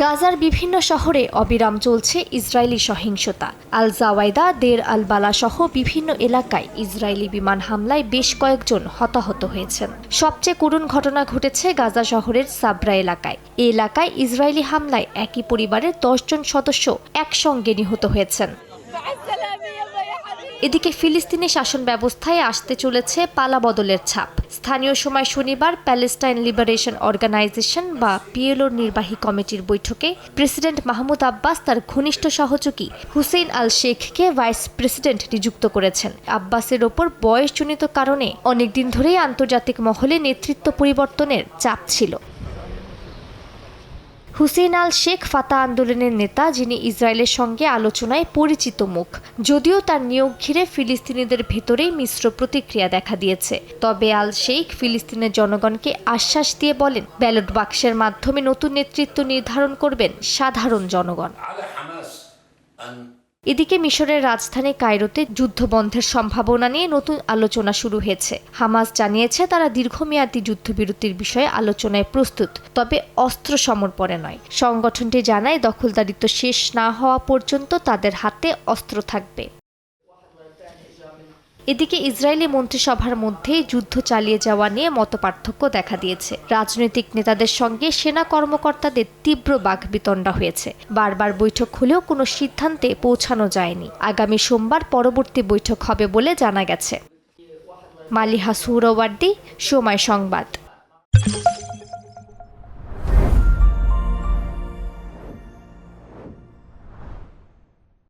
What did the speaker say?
গাজার বিভিন্ন শহরে অবিরাম চলছে ইসরায়েলি সহিংসতা। আল জাওয়াইদা, দের আল বালা সহ বিভিন্ন এলাকায় ইসরায়েলি বিমান হামলায় বেশ কয়েকজন হতাহত হয়েছেন। সবচেয়ে করুণ ঘটনা ঘটেছে গাজা শহরের সাবরা এলাকায়। এই এলাকায় ইসরায়েলি হামলায় একই পরিবারের 10 জন সদস্য একসঙ্গে নিহত হয়েছেন। এদিকে ফিলিস্তিনি শাসন ব্যবস্থায় আসতে চলেছে পালাবদলের ছাপ। স্থানীয় সময় শনিবার প্যালেস্টাইন লিবারেশন অর্গানাইজেশন বা পিএলওর নির্বাহী কমিটির বৈঠকে প্রেসিডেন্ট মাহমুদ আব্বাস তার ঘনিষ্ঠ সহযোগী হুসেইন আল শেখকে ভাইস প্রেসিডেন্ট নিযুক্ত করেছেন। আব্বাসের ওপর বয়সজনিত কারণে অনেকদিন ধরেই আন্তর্জাতিক মহলে নেতৃত্ব পরিবর্তনের চাপ ছিল। হুসেইন আল শেখ ফাতা আন্দোলনের নেতা, যিনি ইসরায়েলের সঙ্গে আলোচনায় পরিচিত মুখ। যদিও তার নিয়োগ ঘিরে ফিলিস্তিনিদের ভেতরেই মিশ্র প্রতিক্রিয়া দেখা দিয়েছে। তবে আল শেখ ফিলিস্তিনের জনগণকে আশ্বাস দিয়ে বলেন, ব্যালট বাক্সের মাধ্যমে নতুন নেতৃত্ব নির্ধারণ করবেন সাধারণ জনগণ। এদিকে মিশরের রাজধানী কায়রোতে যুদ্ধবন্ধের সম্ভাবনা নিয়ে নতুন আলোচনা শুরু হয়েছে। হামাস জানিয়েছে তারা দীর্ঘমেয়াদী যুদ্ধবিরতির বিষয়ে আলোচনায় প্রস্তুত, তবে অস্ত্র সমর্পণে নয়। সংগঠনটি জানায় দখলদারিত্ব শেষ না হওয়া পর্যন্ত তাদের হাতে অস্ত্র থাকবে। এদিকে ইসরায়েলি মন্ত্রিসভার মধ্যে যুদ্ধ চালিয়ে যাওয়া নিয়ে মতপার্থক্য দেখা দিয়েছে। রাজনৈতিক নেতাদের সঙ্গে সেনা কর্মকর্তাদের তীব্র বাকবিতণ্ডা হয়েছে। বারবার বৈঠক হলেও কোনো সিদ্ধান্তে পৌঁছানো যায়নি। আগামী সোমবার পরবর্তী বৈঠক হবে বলে জানা গেছে। মালিহা সুহরাওয়ার্দী, সময় সংবাদ।